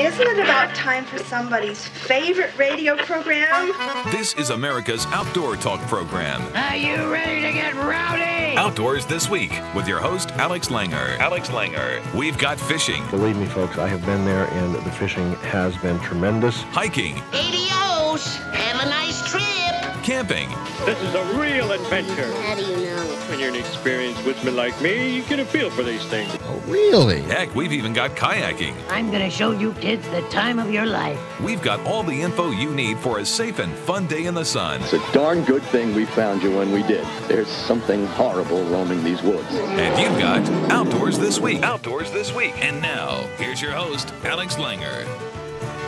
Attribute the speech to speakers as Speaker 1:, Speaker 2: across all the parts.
Speaker 1: Isn't it about time for somebody's favorite radio program?
Speaker 2: This is America's Outdoor Talk program.
Speaker 3: Are you ready to get rowdy?
Speaker 2: Outdoors This Week with your host, Alex Langer. Alex Langer. We've got fishing.
Speaker 4: Believe me, folks, I have been there, and the fishing has been tremendous.
Speaker 2: Hiking.
Speaker 3: Adios. Have a nice trip.
Speaker 2: Camping.
Speaker 5: This is a real adventure.
Speaker 3: How do you know?
Speaker 5: When you're an experienced woodsman like me, you get a feel for these things.
Speaker 4: Oh, really?
Speaker 2: Heck, we've even got kayaking.
Speaker 3: I'm going to show you kids the time of your life.
Speaker 2: We've got all the info you need for a safe and fun day in the sun.
Speaker 6: It's a darn good thing we found you when we did. There's something horrible roaming these woods.
Speaker 2: And you've got Outdoors This Week. Outdoors This Week. And now, here's your host, Alex Langer.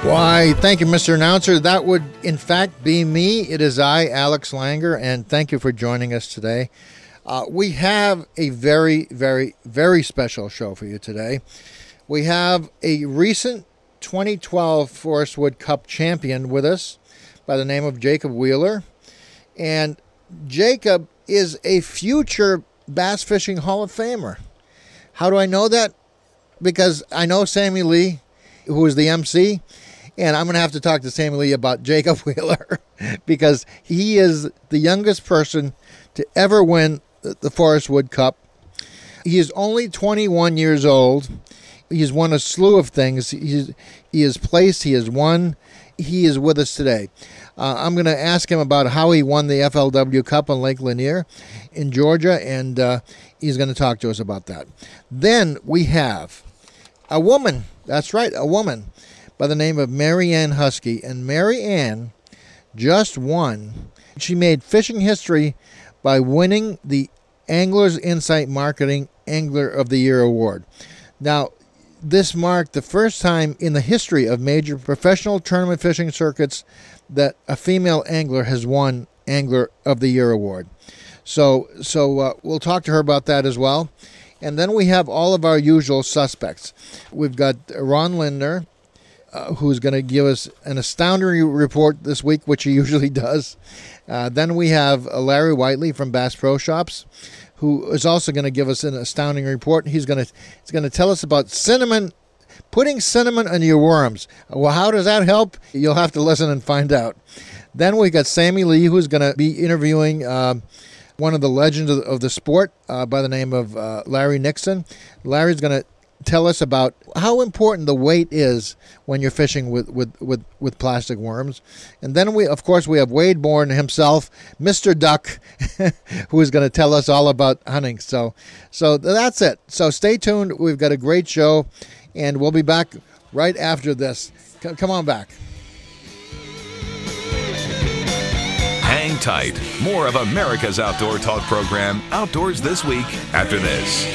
Speaker 7: Why, thank you, Mr. Announcer. That would, in fact, be me. It is I, Alex Langer, and thank you for joining us today. We have a very, very, very special show for you today. We have a recent 2012 Forrest Wood Cup champion with us by the name of Jacob Wheeler. And Jacob is a future bass fishing Hall of Famer. How do I know that? Because I know Sammy Lee, who is the MC, and I'm going to have to talk to Sammy Lee about Jacob Wheeler because he is the youngest person to ever win the Forrest Wood Cup. He is only 21 years old. He's won a slew of things. He has placed. He has won. He is with us today. I'm going to ask him about how he won the FLW Cup on Lake Lanier in Georgia, and he's going to talk to us about that. Then we have a woman. That's right, a woman by the name of Marianne Huskey. And Marianne just won. She made fishing history by winning the Anglers Insight Marketing Angler of the Year Award. Now, this marked the first time in the history of major professional tournament fishing circuits that a female angler has won Angler of the Year Award. So we'll talk to her about that as well. And then we have all of our usual suspects. We've got Ron Lindner, who's going to give us an astounding report this week, which he usually does. Then we have Larry Whiteley from Bass Pro Shops, who is also going to give us an astounding report. He's going to tell us about cinnamon, putting cinnamon on your worms. Well, how does that help? You'll have to listen and find out. Then we got Sammy Lee, who's going to be interviewing one of the legends of the sport by the name of Larry Nixon. Larry's going to tell us about how important the weight is when you're fishing with plastic worms. And then we have Wade Bourne himself, Mr. Duck, who is going to tell us all about hunting. So that's it. So stay tuned. We've got a great show, and we'll be back right after this. Come on back.
Speaker 2: Hang tight. More of America's Outdoor Talk program, Outdoors This Week, after this.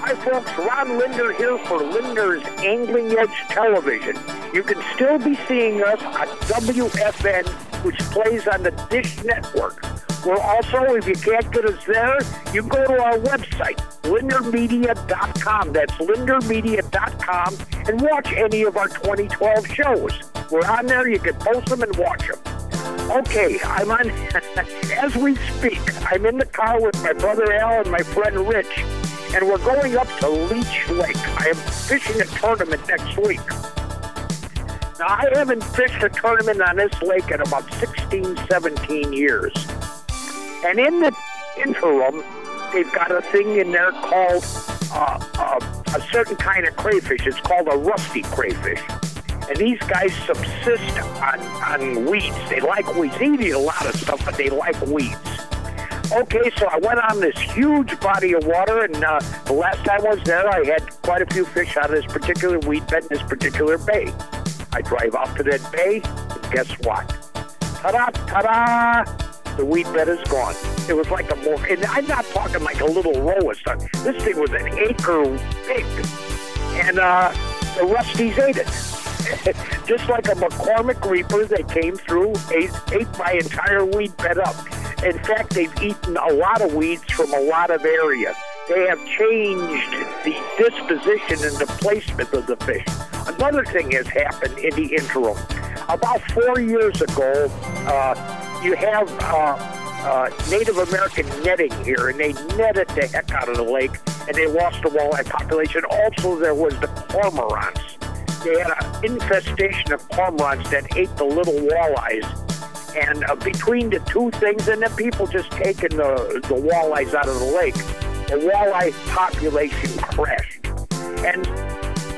Speaker 8: Hi folks, Ron Linder here for Linder's Angling Edge Television. You can still be seeing us on WFN, which plays on the Dish Network. We're also, if you can't get us there, you can go to our website, lindermedia.com. That's lindermedia.com, and watch any of our 2012 shows. We're on there. You can post them and watch them. Okay, I'm on, as we speak, I'm in the car with my brother Al and my friend Rich, and we're going up to Leech Lake. I am fishing a tournament next week. Now, I haven't fished a tournament on this lake in about 16, 17 years. And in the interim, they've got a thing in there called a certain kind of crayfish. It's called a rusty crayfish. And these guys subsist on weeds. They like weeds. They eat a lot of stuff, but they like weeds. Okay, so I went on this huge body of water, and the last time I was there, I had quite a few fish out of this particular weed bed in this particular bay. I drive out to that bay, and guess what? Ta-da, ta-da! The weed bed is gone. It was like and I'm not talking like a little row of stuff. This thing was an acre big, and the rusties ate it. Just like a McCormick Reaper, they came through, ate my entire weed bed up. In fact, they've eaten a lot of weeds from a lot of area. They have changed the disposition and the placement of the fish. Another thing has happened in the interim. About 4 years ago, you have Native American netting here, and they netted the heck out of the lake, and they lost the walleye population. Also, there was the cormorants. They had an infestation of cormorants that ate the little walleyes. And between the two things, and then people just taking the walleyes out of the lake, the walleye population crashed. And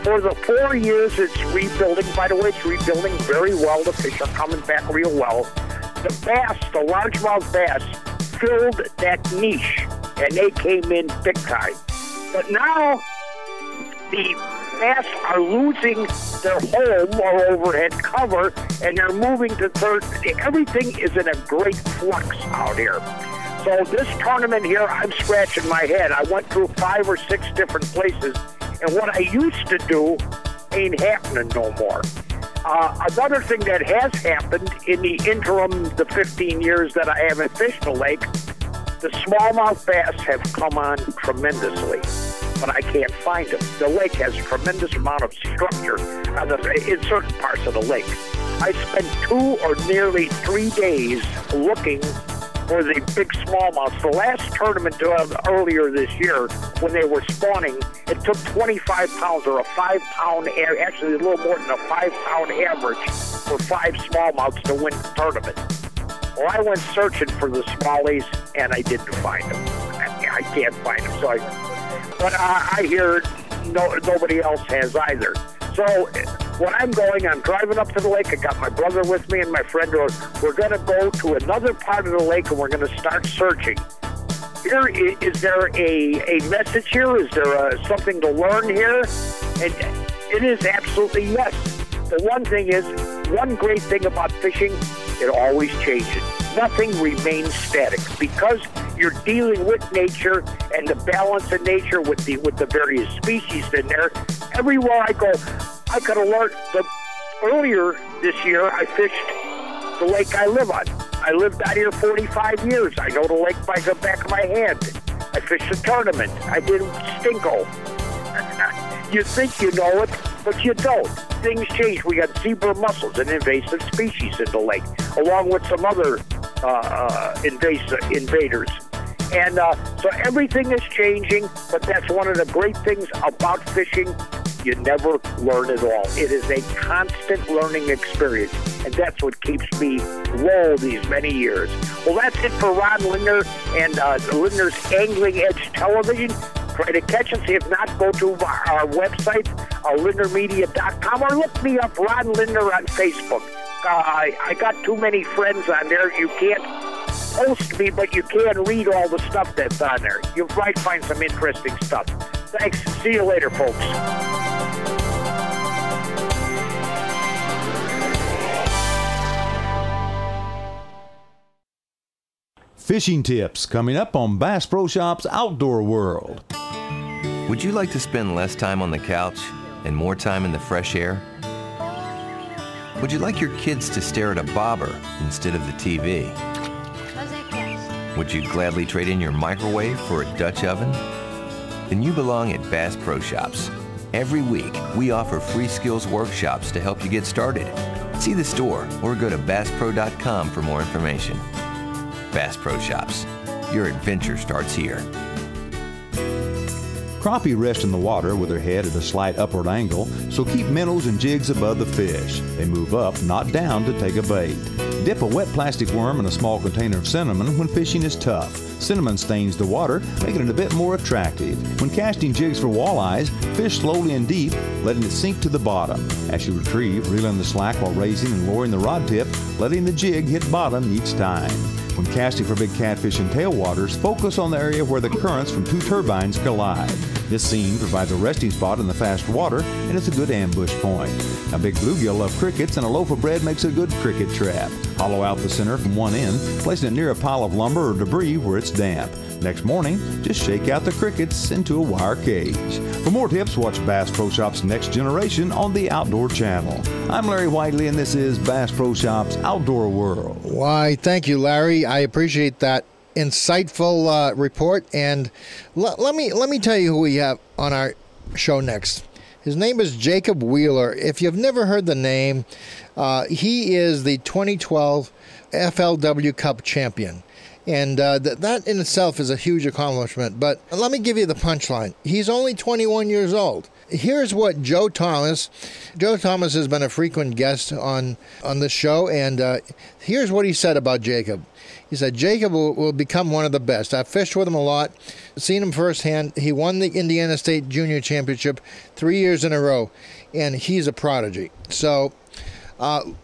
Speaker 8: for the 4 years it's rebuilding, by the way, it's rebuilding very well. The fish are coming back real well. The bass, the largemouth bass, filled that niche, and they came in big time. But now the bass are losing their home or overhead cover, and they're moving to third. Everything is in a great flux out here. So this tournament here, I'm scratching my head. I went through 5 or 6 different places, and what I used to do ain't happening no more. Another thing that has happened in the interim, the 15 years that I haven't fished the lake, the smallmouth bass have come on tremendously, but I can't find them. The lake has a tremendous amount of structure in certain parts of the lake. I spent 2 or nearly 3 days looking for the big smallmouths. The last tournament earlier this year, when they were spawning, it took 25 pounds or a 5-pound, actually a little more than a 5-pound average for 5 smallmouths to win the tournament. Well, I went searching for the smallies, and I didn't find them. I can't find them. But I hear nobody else has either. So when I'm driving up to the lake. I got my brother with me and my friend. We're going to go to another part of the lake, and we're going to start searching. Is there a message here? Is there something to learn here? And it is absolutely yes. The one thing is, one great thing about fishing, it always changes. Nothing remains static because you're dealing with nature and the balance of nature with the various species in there. Everywhere I go, I could have learned. Earlier this year, I fished the lake I live on. I lived out here 45 years. I know the lake by the back of my hand. I fished a tournament. I did stinko. You think you know it, but you don't. Things change. We got zebra mussels, an invasive species in the lake, along with some other invaders. And so everything is changing, but that's one of the great things about fishing. You never learn at all. It is a constant learning experience, and that's what keeps me low these many years. Well, that's it for Ron Lindner and Lindner's Angling Edge Television. Try to catch us. If not, go to our website, lindermedia.com, or look me up, Ron Lindner, on Facebook. I got too many friends on there. You can't post me, but you can read all the stuff that's on there. You might find some interesting stuff. Thanks. See you later, folks.
Speaker 9: Fishing tips coming up on Bass Pro Shops Outdoor World.
Speaker 10: Would you like to spend less time on the couch and more time in the fresh air? Would you like your kids to stare at a bobber instead of the TV? Would you gladly trade in your microwave for a Dutch oven? Then you belong at Bass Pro Shops. Every week, we offer free skills workshops to help you get started. See the store or go to BassPro.com for more information. Bass Pro Shops. Your adventure starts here.
Speaker 9: Crappie rest in the water with their head at a slight upward angle, so keep minnows and jigs above the fish. They move up, not down, to take a bait. Dip a wet plastic worm in a small container of cinnamon when fishing is tough. Cinnamon stains the water, making it a bit more attractive. When casting jigs for walleyes, fish slowly and deep, letting it sink to the bottom. As you retrieve, reel in the slack while raising and lowering the rod tip, letting the jig hit bottom each time. When casting for big catfish in tailwaters, focus on the area where the currents from 2 turbines collide. This scene provides a resting spot in the fast water, and it's a good ambush point. A big bluegill love crickets, and a loaf of bread makes a good cricket trap. Hollow out the center from one end, placing it near a pile of lumber or debris where it's damp. Next morning, just shake out the crickets into a wire cage. For more tips, watch Bass Pro Shops Next Generation on the Outdoor Channel. I'm Larry Whiteley, and this is Bass Pro Shops Outdoor World.
Speaker 7: Why, thank you, Larry. I appreciate that insightful report. And let me tell you who we have on our show next. His name is Jacob Wheeler. If you've never heard the name, he is the 2012 FLW Cup champion. And that in itself is a huge accomplishment. But let me give you the punchline. He's only 21 years old. Here's what Joe Thomas has been a frequent guest on this show, and here's what he said about Jacob. He said, Jacob will become one of the best. I've fished with him a lot, seen him firsthand. He won the Indiana State Junior Championship 3 years in a row, and he's a prodigy. So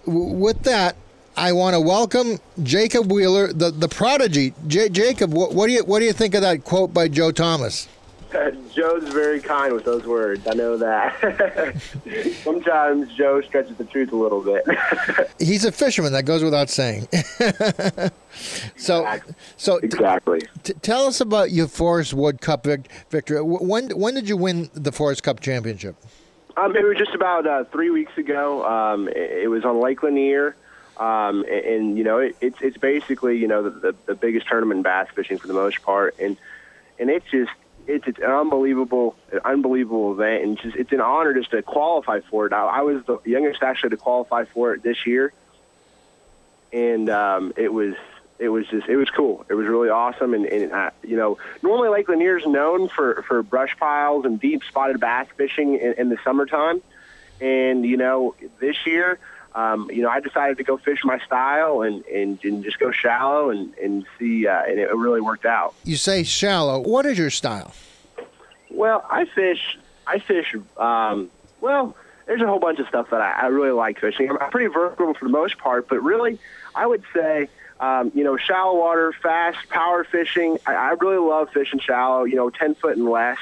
Speaker 7: with that, I want to welcome Jacob Wheeler, the prodigy. Jacob, what do you think of that quote by Joe Thomas?
Speaker 11: Joe's very kind with those words. I know that. Sometimes Joe stretches the truth a little bit.
Speaker 7: He's a fisherman. That goes without saying. Exactly. Tell us about your Forrest Wood Cup victory. When did you win the Forrest Cup Championship?
Speaker 11: It was just about 3 weeks ago. It was on Lake Lanier. And you know, it's basically, you know, the biggest tournament in bass fishing for the most part. And it's an unbelievable event, and it's an honor just to qualify for it. I was the youngest actually to qualify for it this year, and it was cool. It was really awesome, and you know, normally Lake Lanier is known for brush piles and deep spotted bass fishing in the summertime, and you know, this year, you know, I decided to go fish my style and just go shallow and see, and it really worked out.
Speaker 7: You say shallow. What is your style?
Speaker 11: Well, I fish. Well, there's a whole bunch of stuff that I really like fishing. I'm pretty vertical for the most part, but really, I would say, you know, shallow water, fast, power fishing. I really love fishing shallow. You know, 10 foot and less.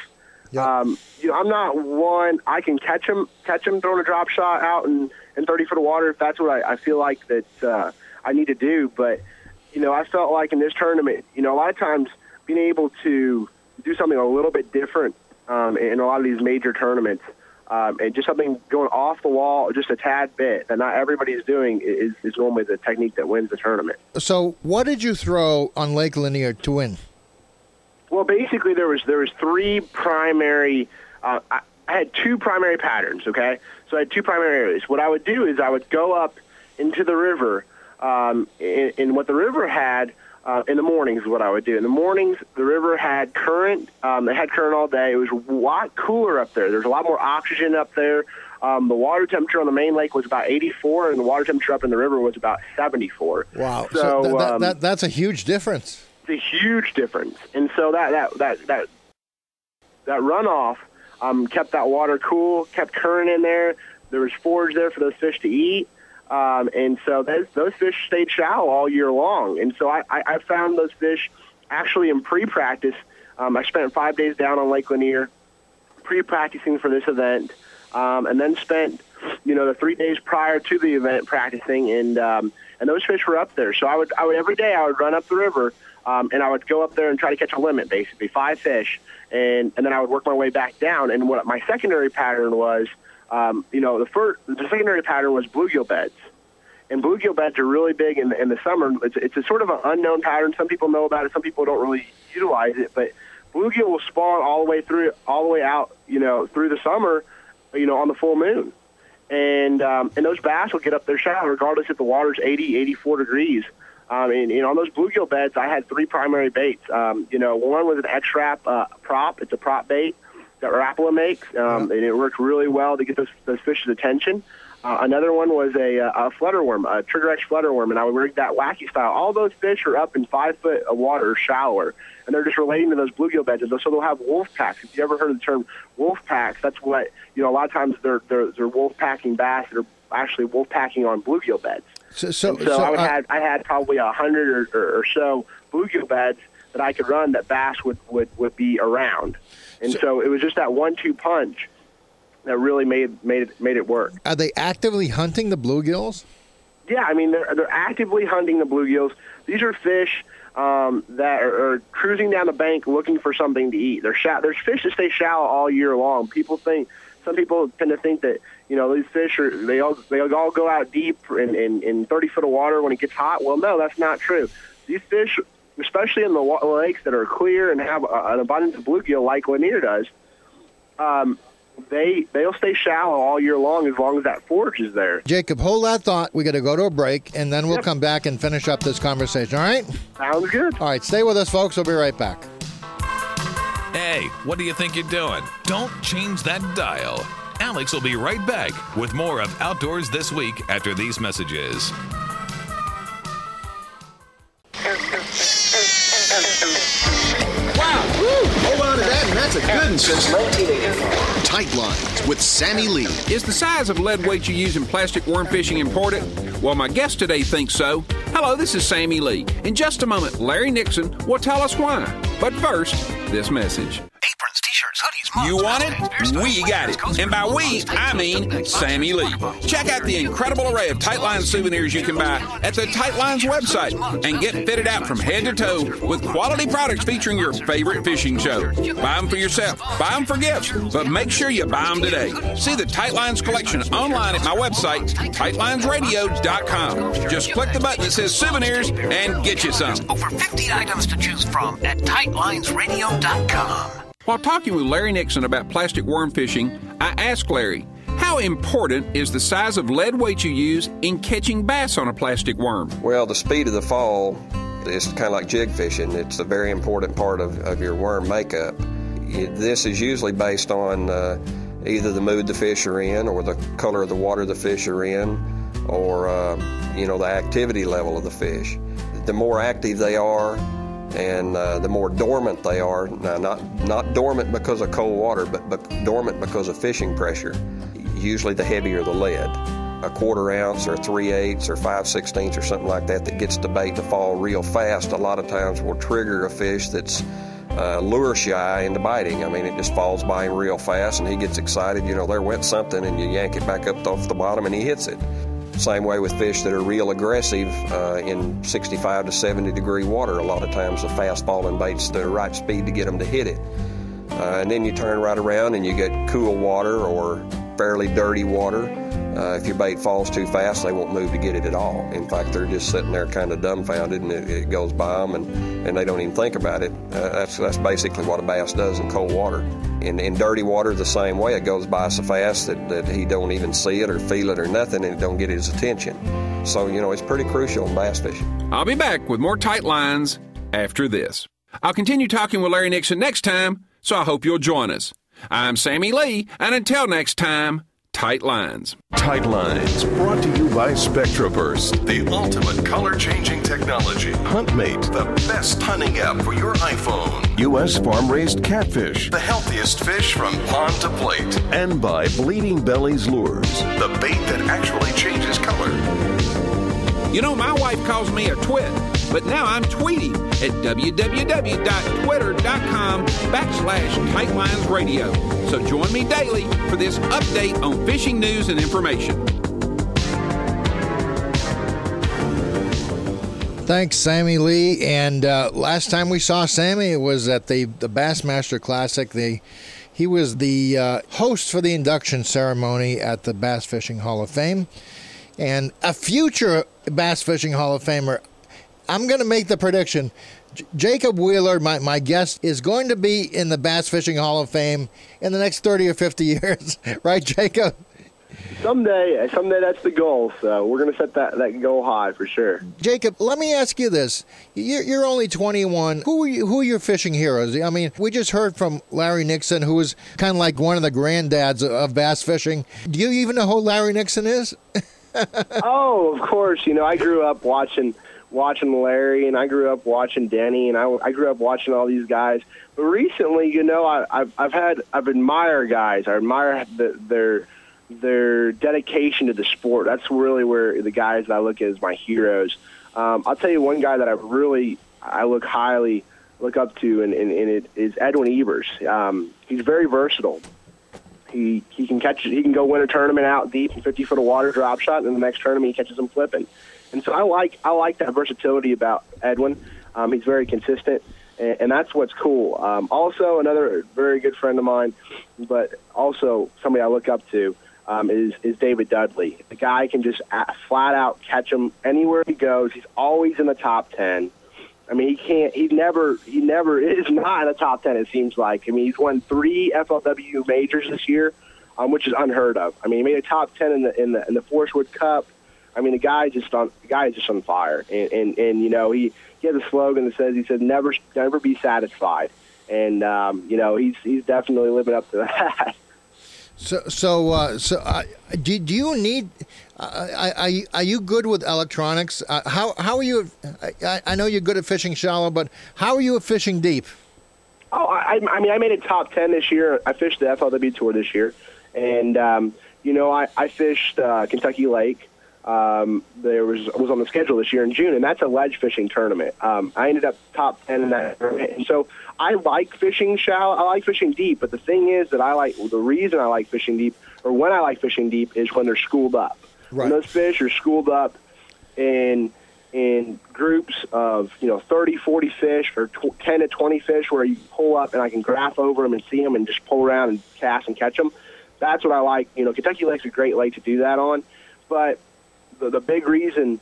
Speaker 11: Yep. You know, I'm not one. I can catch them throwing a drop shot out in 30 foot of water if that's what I feel like that I need to do. But you know, I felt like in this tournament, you know, a lot of times being able to do something a little bit different in a lot of these major tournaments, and just something going off the wall just a tad bit that not everybody's doing is normally the technique that wins the tournament.
Speaker 7: So what did you throw on Lake Lanier to win?
Speaker 11: Well, basically there was three primary. I had two primary patterns. Okay, so I had two primary areas. What I would do is I would go up into the river, and what the river had. In the mornings is what I would do. In the mornings, the river had current. It had current all day. It was a lot cooler up there. There's a lot more oxygen up there. The water temperature on the main lake was about 84, and the water temperature up in the river was about 74.
Speaker 7: Wow. So that's a huge difference.
Speaker 11: It's a huge difference. And so that runoff kept that water cool, kept current in there. There was forage there for those fish to eat. And so those fish stayed shallow all year long. And so I found those fish actually in pre-practice. I spent 5 days down on Lake Lanier pre-practicing for this event, and then spent, you know, the 3 days prior to the event practicing, and those fish were up there. So I would every day I would run up the river, and I would go up there and try to catch a limit, basically 5 fish, and then I would work my way back down. And what my secondary pattern was, you know, the secondary pattern was bluegill beds, and bluegill beds are really big in the summer. It's a sort of an unknown pattern. Some people know about it. Some people don't really utilize it. But bluegill will spawn all the way out, you know, through the summer, you know, on the full moon, and those bass will get up there shallow regardless if the water's 80, 84 degrees. And on those bluegill beds, I had 3 primary baits. You know, one was an X-Wrap prop. It's a prop bait that Rapala makes, and it worked really well to get those fish's attention. Another one was a flutterworm, a trigger X flutterworm, and I would rig that wacky style. All those fish are up in 5 foot of water or shallower, and they're just relating to those bluegill beds. And so they'll have wolf packs. If you ever heard of the term wolf packs, that's what, you know, a lot of times they're wolf packing bass that are actually wolf packing on bluegill beds. So I had probably 100 or so bluegill beds that I could run that bass would be around. And so it was just that 1-2 punch that really made it work.
Speaker 7: Are they actively hunting the bluegills?
Speaker 11: Yeah, I mean they're actively hunting the bluegills. These are fish that are cruising down the bank looking for something to eat. There's fish that stay shallow all year long. Some people tend to think that, you know, these fish they all go out deep in 30 foot of water when it gets hot. Well, no, that's not true. These fish, especially in the lakes that are clear and have an abundance of bluegill like Lanier does, they'll stay shallow all year long as that forage is there.
Speaker 7: Jacob, hold that thought. We got to go to a break, and then we'll come back and finish up this conversation, all right?
Speaker 11: Sounds good.
Speaker 7: All right, stay with us, folks. We'll be right back.
Speaker 2: Hey, what do you think you're doing? Don't change that dial. Alex will be right back with more of Outdoors This Week after these messages.
Speaker 12: Wow! Woo! Hold on to that, and that's a good one since 1984. Tight Lines with Sammy Lee.
Speaker 13: Is the size of lead weight you use in plastic worm fishing important? Well, my guest today thinks so. Hello, this is Sammy Lee. In just a moment, Larry Nixon will tell us why. But first, this message.
Speaker 14: Aprons, t-shirts, hoodies, mugs,
Speaker 13: You want it? We got it. And by we, I mean Sammy Lee. Check out the incredible array of Tight Lines souvenirs you can buy at the Tight Lines website and get fitted out from head to toe with quality products featuring your favorite fishing show. Buy them for yourself. Buy them for gifts. But make sure you buy them today. See the Tight Lines collection online at my website, tightlinesradio.com. Just click the button that says souvenirs and get you some.
Speaker 14: Over 50 items to choose from at tightlinesradio.com.
Speaker 13: While talking with Larry Nixon about plastic worm fishing, I asked Larry, how important is the size of lead weight you use in catching bass on a plastic worm?
Speaker 15: Well, the speed of the fall is kind of like jig fishing. It's a very important part of your worm makeup. This is usually based on either the mood the fish are in or the color of the water the fish are in or, the activity level of the fish. The more active they are, and the more dormant they are, now not dormant because of cold water, but dormant because of fishing pressure, usually the heavier the lead. A 1/4 ounce or 3/8 or 5/16 or something like that gets the bait to fall real fast a lot of times will trigger a fish that's lure shy into biting. I mean, it just falls by him real fast and he gets excited, there went something, and you yank it back up off the bottom and he hits it. Same way with fish that are real aggressive in 65 to 70 degree water. A lot of times the fast falling bait's the right speed to get them to hit it. And then you turn right around and you get cool water or fairly dirty water. If your bait falls too fast, they won't move to get it at all. In fact, they're just sitting there kind of dumbfounded, and it goes by them, and they don't even think about it. That's basically what a bass does in cold water. In dirty water, the same way. It goes by so fast that he don't even see it or feel it or nothing, and it don't get his attention. So, it's pretty crucial in bass fishing.
Speaker 13: I'll be back with more Tight Lines after this. I'll continue talking with Larry Nixon next time, so I hope you'll join us. I'm Sammy Lee, and until next time, Tight Lines.
Speaker 2: Tight Lines, brought to you by SpectraBurst, the ultimate color-changing technology. HuntMate, the best hunting app for your iPhone. U.S. farm-raised catfish, the healthiest fish from pond to plate. And by Bleeding Belly's Lures, the bait that actually changes color.
Speaker 13: My wife calls me a twit, but now I'm tweeting at www.twitter.com/TightLinesRadio. So join me daily for this update on fishing news and information.
Speaker 7: Thanks, Sammy Lee. And last time we saw Sammy, it was at the Bassmaster Classic. He was the host for the induction ceremony at the Bass Fishing Hall of Fame. And a future Bass Fishing Hall of Famer, I'm going to make the prediction. Jacob Wheeler, my guest, is going to be in the Bass Fishing Hall of Fame in the next 30 or 50 years. Right, Jacob?
Speaker 11: Someday that's the goal. So we're going to set that goal high for sure.
Speaker 7: Jacob, let me ask you this. You're only 21. Who are your fishing heroes? I mean, we just heard from Larry Nixon, who was kind of like one of the granddads of bass fishing. Do you even know who Larry Nixon is?
Speaker 11: Oh, of course. I grew up watching Larry, and I grew up watching Denny, and I grew up watching all these guys. But recently, I've admired guys. I admire their dedication to the sport. That's really where the guys that I look at as my heroes. I'll tell you one guy that I look up to, and it is Edwin Evers. He's very versatile. He can catch. He can go win a tournament out deep in 50 foot of water, drop shot, and in the next tournament he catches them flipping. And so I like that versatility about Edwin. He's very consistent, and that's what's cool. Also, another very good friend of mine, but also somebody I look up to, is David Dudley. The guy can just flat out catch him anywhere he goes. He's always in the top 10. I mean, he never is not in the top 10, it seems like. I mean, he's won 3 FLW majors this year, which is unheard of. I mean, he made a top 10 in the Forrest Cup. I mean, the guy is just on fire. And you know, he has a slogan that says, never be satisfied. And you know, he's definitely living up to that.
Speaker 7: Do you need? Are you good with electronics? How are you? I know you're good at fishing shallow, but how are you at fishing deep?
Speaker 11: Oh, I mean, I made a top 10 this year. I fished the FLW Tour this year, and you know, I fished Kentucky Lake. I was on the schedule this year in June, and that's a ledge fishing tournament. I ended up top 10 in that tournament, and so I like fishing shallow. I like fishing deep, but the thing is that the reason I like fishing deep, or when I like fishing deep, is when they're schooled up. Right. When those fish are schooled up in groups of 30, 40 fish, or 10 to 20 fish, where you pull up and I can graph over them and see them and just pull around and cast and catch them. That's what I like. You know, Kentucky Lake's a great lake to do that on, but the big reason,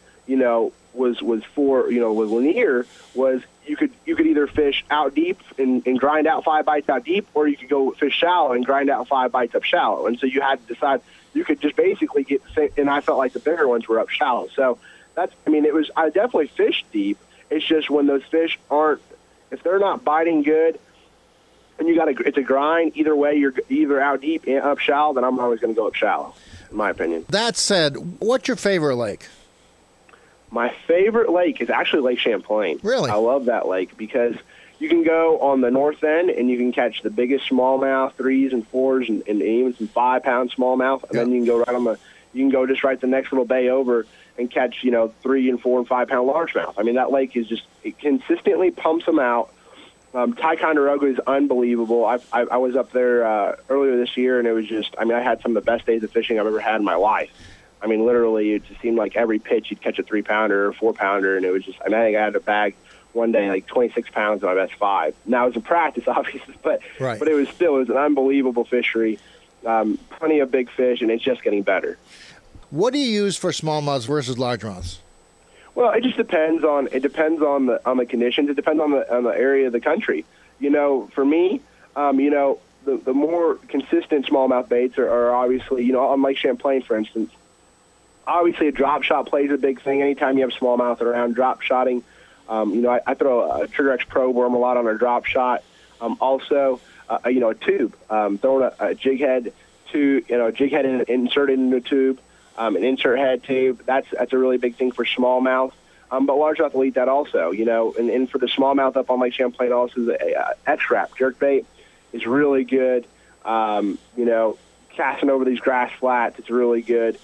Speaker 11: was for, with Lanier was you could either fish out deep and grind out 5 bites out deep, or you could go fish shallow and grind out 5 bites up shallow. And so you had to decide. You could just basically and I felt like the bigger ones were up shallow. So I definitely fished deep. It's just when those fish if they're not biting good, and it's a grind, either way, you're either out deep and up shallow, then I'm always going to go up shallow, in my opinion.
Speaker 7: That said, what's your favorite lake?
Speaker 11: My favorite lake is actually Lake Champlain.
Speaker 7: Really?
Speaker 11: I love that lake because you can go on the north end and you can catch the biggest smallmouth, 3s and 4s, and even some 5-pound smallmouth, and then you can go just right the next little bay over and catch 3 and 4 and 5-pound largemouth. I mean, that lake is it consistently pumps them out. Ticonderoga is unbelievable. I was up there earlier this year, and it was I had some of the best days of fishing I've ever had in my life. I mean, literally, it just seemed like every pitch you'd catch a 3-pounder or 4-pounder, and it was I think I had a bag one day like 26 pounds on my best 5. Now, it was in practice, obviously, but it was an unbelievable fishery. Plenty of big fish, and it's just getting better.
Speaker 7: What do you use for smallmouths versus largemouths?
Speaker 11: Well, it just depends on the conditions. It depends on the area of the country. For me, the more consistent smallmouth baits are obviously, on Lake Champlain, for instance. Obviously, a drop shot plays a big thing. Anytime you have smallmouth around, drop shotting. I throw a Trigger X Pro worm a lot on a drop shot. Also, a tube, throwing a jig head inserted into a tube. An insert head tube, that's a really big thing for smallmouth. But largemouth will eat that also, and for the smallmouth up on Lake Champlain also, the X-Wrap jerkbait is really good. Casting over these grass flats, it's really good.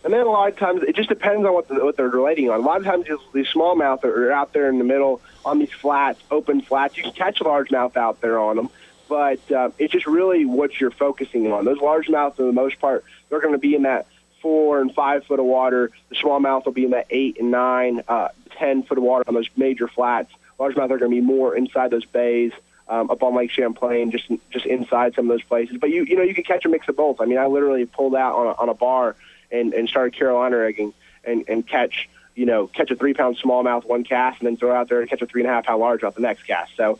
Speaker 11: And then a lot of times, it just depends on what they're relating on. A lot of times, these smallmouth are out there in the middle on these flats, open flats. You can catch a largemouth out there on them, but it's just really what you're focusing on. Those largemouth, for the most part, they're going to be in that 4 and 5 foot of water. The smallmouth will be in that 8 and 9, 10 foot of water on those major flats. Largemouth are going to be more inside those bays, up on Lake Champlain, just inside some of those places. But you can catch a mix of both. I mean, I literally pulled out on a bar and started Carolina rigging and catch a 3-pound smallmouth one cast, and then throw out there and catch a 3.5-pound largemouth the next cast. So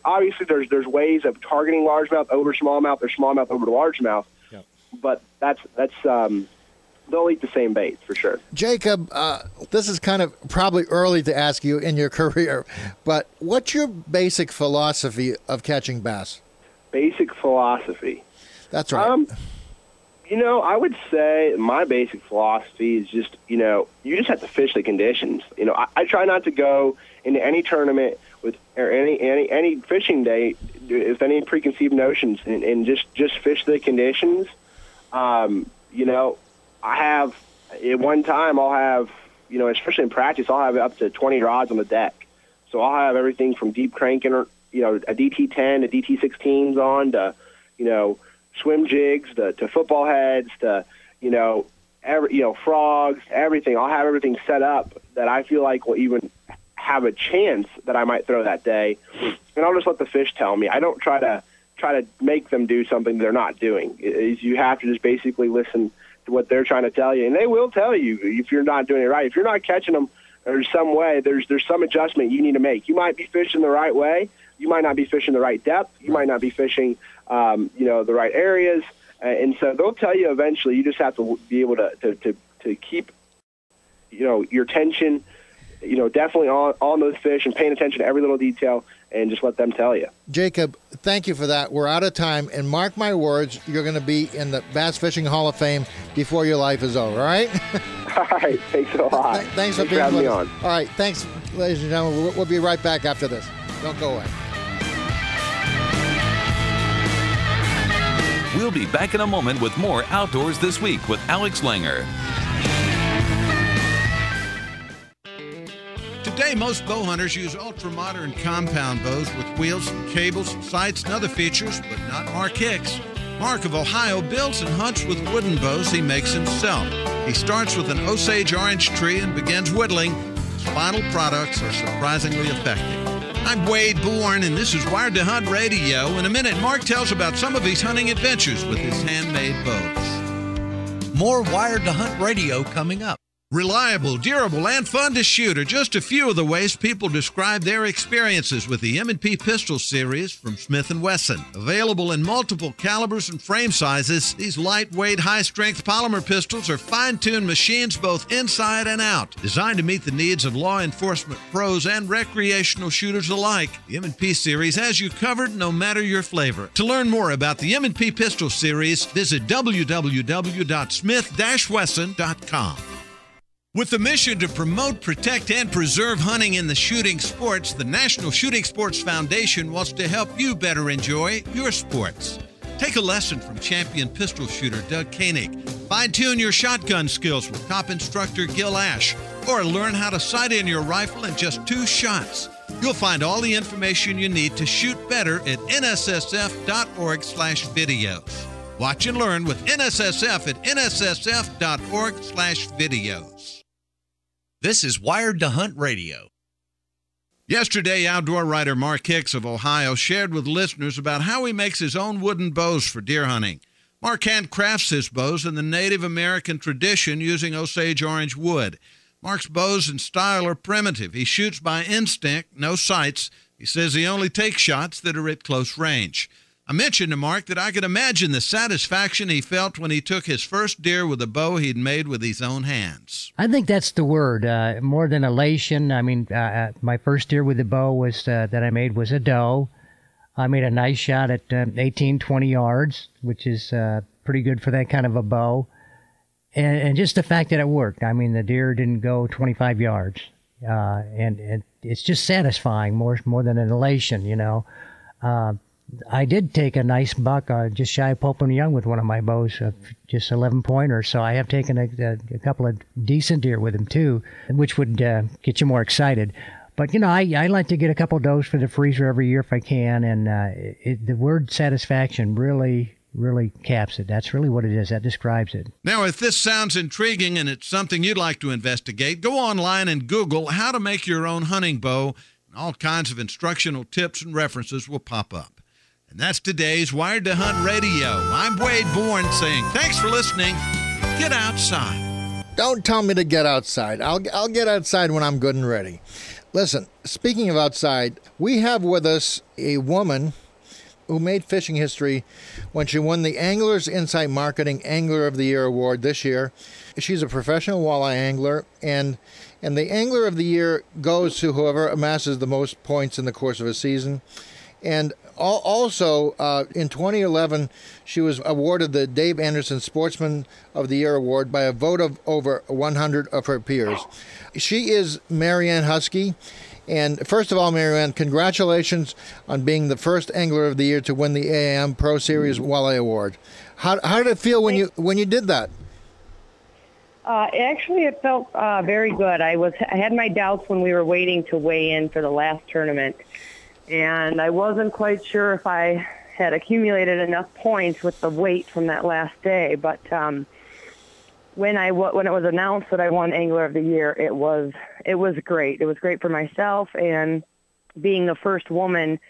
Speaker 11: obviously there's ways of targeting largemouth over smallmouth or smallmouth over the largemouth. But that's they'll eat the same bait for sure.
Speaker 7: Jacob, this is kind of probably early to ask you in your career, but what's your basic philosophy of catching bass?
Speaker 11: Basic philosophy.
Speaker 7: That's right.
Speaker 11: I would say my basic philosophy is just, you just have to fish the conditions. I try not to go into any tournament or any fishing day with any preconceived notions and just fish the conditions. I have at one time I'll have, especially in practice, I'll have up to 20 rods on the deck. So I'll have everything from deep cranking or, a DT10 to DT16s on to, swim jigs to football heads to, frogs, everything. I'll have everything set up that I feel like will even have a chance that I might throw that day. And I'll just let the fish tell me. I don't try to make them do something they're not doing. You have to just basically listen to what they're trying to tell you, and they will tell you if you're not doing it right. If you're not catching them there's some way, there's some adjustment you need to make. You might be fishing the right way. You might not be fishing the right depth. You might not be fishing, the right areas. And so they'll tell you eventually. You just have to be able to keep, your attention, definitely on those fish and paying attention to every little detail, and just let them tell you.
Speaker 7: Jacob, thank you for that. We're out of time, and mark my words, you're going to be in the Bass Fishing Hall of Fame before your life is over, all right?
Speaker 11: All right, thanks a lot.
Speaker 7: Thanks for
Speaker 11: having me on.
Speaker 7: All right, thanks, ladies and gentlemen. We'll be right back after this. Don't go away.
Speaker 16: We'll be back in a moment with more Outdoors This Week with Alex Langer.
Speaker 17: Today, most bow hunters use ultra-modern compound bows with wheels, cables, sights, and other features, but not Mark Hicks. Mark of Ohio builds and hunts with wooden bows he makes himself. He starts with an Osage orange tree and begins whittling. His final products are surprisingly effective. I'm Wade Bourne, and this is Wired to Hunt Radio. In a minute, Mark tells about some of his hunting adventures with his handmade bows.
Speaker 18: More Wired to Hunt Radio coming up.
Speaker 17: Reliable, durable, and fun to shoot are just a few of the ways people describe their experiences with the M&P Pistol Series from Smith & Wesson. Available in multiple calibers and frame sizes, these lightweight, high-strength polymer pistols are fine-tuned machines both inside and out, designed to meet the needs of law enforcement pros and recreational shooters alike. The M&P Series has you covered no matter your flavor. To learn more about the M&P Pistol Series, visit www.smith-wesson.com. With the mission to promote, protect, and preserve hunting in the shooting sports, the National Shooting Sports Foundation wants to help you better enjoy your sports. Take a lesson from champion pistol shooter Doug Koenig. Fine-tune your shotgun skills with top instructor Gil Ash, or learn how to sight in your rifle in just 2 shots. You'll find all the information you need to shoot better at nssf.org/videos. Watch and learn with NSSF at nssf.org/videos.
Speaker 18: This is Wired to Hunt Radio.
Speaker 17: Yesterday, outdoor writer Mark Hicks of Ohio shared with listeners about how he makes his own wooden bows for deer hunting. Mark handcrafts his bows in the Native American tradition using Osage orange wood. Mark's bows and style are primitive. He shoots by instinct, no sights. He says he only takes shots that are at close range. I mentioned to Mark that I could imagine the satisfaction he felt when he took his first deer with a bow he'd made with his own hands.
Speaker 19: I think that's the word, more than elation. I mean, my first deer with the bow was that I made was a doe. I made a nice shot at 18, 20 yards, which is pretty good for that kind of a bow. And just the fact that it worked. I mean, the deer didn't go 25 yards. And it's just satisfying more than an elation, you know. I did take a nice buck, just shy of Pope and Young with one of my bows, just 11-pointer. So I have taken a couple of decent deer with him too, which would get you more excited. But, you know, I like to get a couple does for the freezer every year if I can. And the word satisfaction really caps it. That's really what it is. That describes it.
Speaker 17: Now, if this sounds intriguing and it's something you'd like to investigate, go online and Google how to make your own hunting bow. And all kinds of instructional tips and references will pop up. And that's today's Wired to Hunt Radio. I'm Wade Bourne saying thanks for listening. Get outside.
Speaker 7: Don't tell me to get outside. I'll get outside when I'm good and ready. Listen, speaking of outside, we have with us a woman who made fishing history when she won the Anglers Insight Marketing Angler of the Year award this year. She's a professional walleye angler, and the Angler of the Year goes to whoever amasses the most points in the course of a season. And also, in 2011, she was awarded the Dave Anderson Sportsman of the Year award by a vote of over 100 of her peers. She is Marianne Huskey. And first of all, Marianne, congratulations on being the first Angler of the Year to win the AAM Pro Series Walleye Award. How did it feel when you did that?
Speaker 20: Actually, it felt very good. I had my doubts when we were waiting to weigh in for the last tournament. And I wasn't quite sure if I had accumulated enough points with the weight from that last day. But when it was announced that I won Angler of the Year, it was great. It was great for myself, and being the first woman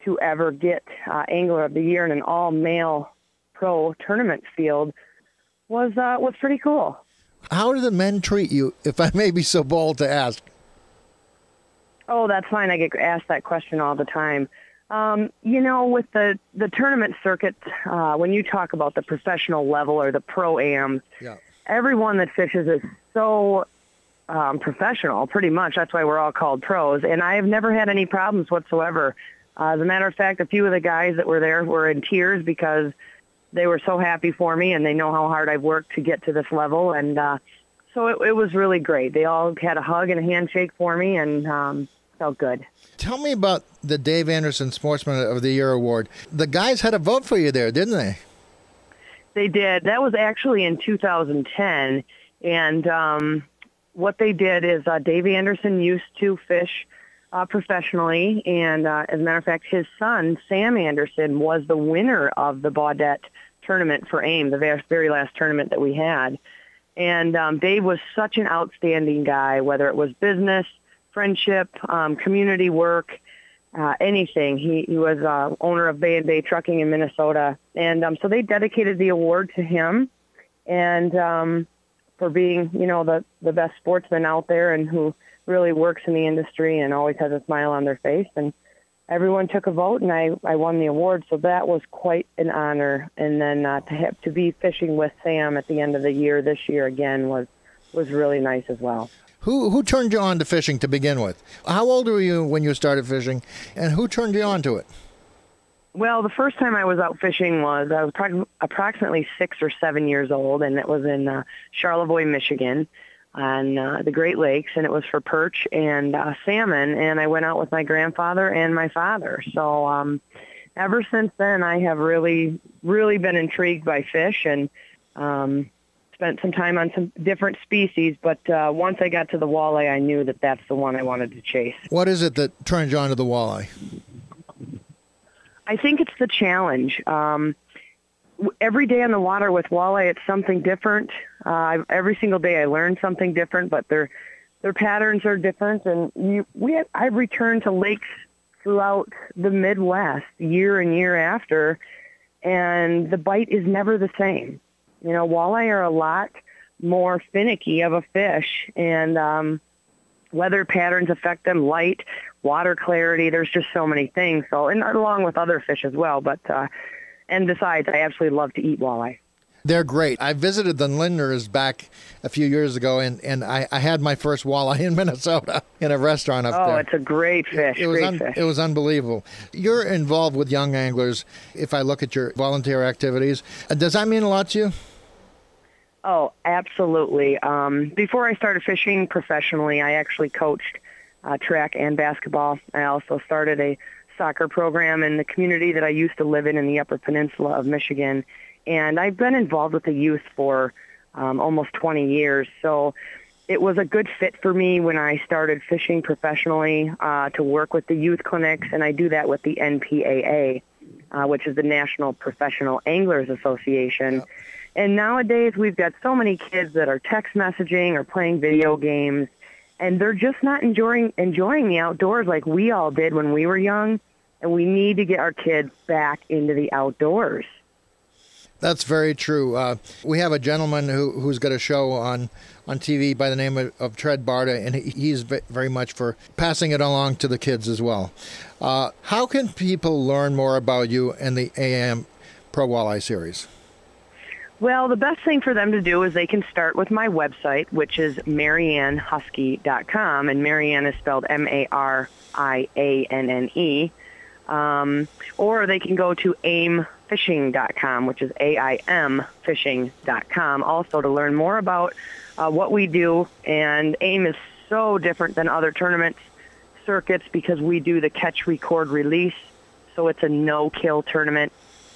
Speaker 20: to ever get Angler of the Year in an all-male pro tournament field was pretty cool.
Speaker 7: How do the men treat you, if I may be so bold to ask?
Speaker 20: Oh, that's fine. I get asked that question all the time. With the tournament circuit, when you talk about the professional level or the pro-ams, everyone that fishes is so professional, pretty much. That's why we're all called pros. And I have never had any problems whatsoever. As a matter of fact, a few of the guys that were there were in tears because they were so happy for me, and they know how hard I've worked to get to this level. And so it was really great. They all had a hug and a handshake for me, and felt good.
Speaker 7: Tell me about the Dave Anderson Sportsman of the Year Award. The guys had a vote for you there, didn't they?
Speaker 20: They did. That was actually in 2010. And what they did is Dave Anderson used to fish professionally. And as a matter of fact, his son, Sam Anderson, was the winner of the Bowden-Batten tournament for AIM, the very last tournament that we had. And Dave was such an outstanding guy, whether it was business, friendship, community work, anything. He was owner of Bay & Bay Trucking in Minnesota. And so they dedicated the award to him and for being, the best sportsman out there and who really works in the industry and always has a smile on their face. And everyone took a vote, and I won the award. So that was quite an honor. And then to be fishing with Sam at the end of the year this year again was really nice as well.
Speaker 7: Who turned you on to fishing to begin with? How old were you when you started fishing, and who turned you on to it?
Speaker 20: Well, the first time I was out fishing I was approximately 6 or 7 years old, and it was in Charlevoix, Michigan, on the Great Lakes, and it was for perch and salmon, and I went out with my grandfather and my father. So ever since then, I have really, really been intrigued by fish, and spent some time on some different species, but once I got to the walleye, I knew that that's the one I wanted to chase.
Speaker 7: What is it that turned you on to the walleye?
Speaker 20: I think it's the challenge. Every day on the water with walleye, it's something different. Every single day I learn something different, but their patterns are different. And I've returned to lakes throughout the Midwest year and year after, and the bite is never the same. Walleye are a lot more finicky of a fish, and weather patterns affect them, light, water clarity. There's just so many things. So, and along with other fish as well. But and besides, I absolutely love to eat walleye.
Speaker 7: They're great. I visited the Lindners back a few years ago, and I had my first walleye in Minnesota in a restaurant up there.
Speaker 20: Oh, it's a great fish.
Speaker 7: It was unbelievable. You're involved with young anglers, if I look at your volunteer activities. Does that mean a lot to you?
Speaker 20: Oh, absolutely. Before I started fishing professionally, I actually coached track and basketball. I also started a soccer program in the community that I used to live in the Upper Peninsula of Michigan. And I've been involved with the youth for almost 20 years. So it was a good fit for me when I started fishing professionally to work with the youth clinics. And I do that with the NPAA, which is the National Professional Anglers Association. Yep. And nowadays we've got so many kids that are text messaging or playing video games, and they're just not enjoying the outdoors like we all did when we were young. And we need to get our kids back into the outdoors.
Speaker 7: That's very true. We have a gentleman who's got a show on TV by the name of Tread Barta, and he's very much for passing it along to the kids as well. How can people learn more about you and the AM Pro Walleye Series?
Speaker 20: Well, the best thing for them to do is they can start with my website, which is MarianneHuskey.com, and Marianne is spelled MARIANNE. Or they can go to aimfishing.com, which is AIMfishing.com, also to learn more about what we do. And AIM is so different than other tournament circuits because we do the catch, record, release. So it's a no-kill tournament,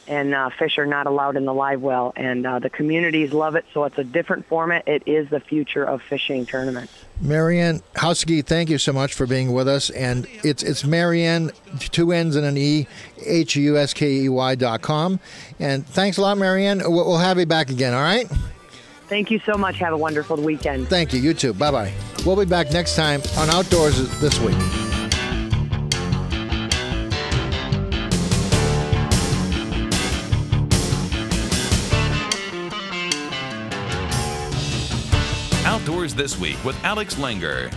Speaker 20: and fish are not allowed in the live well. And the communities love it, so it's a different format. It is the future of fishing tournaments.
Speaker 7: Marianne Huskey, thank you so much for being with us. And it's Marianne, 2 N's and an E, HUSKEY.com. And thanks a lot, Marianne. We'll have you back again, all right?
Speaker 20: Thank you so much. Have a wonderful weekend.
Speaker 7: Thank you. You too. Bye-bye. We'll be back next time on Outdoors This Week.
Speaker 16: Outdoors This Week with Alex Langer.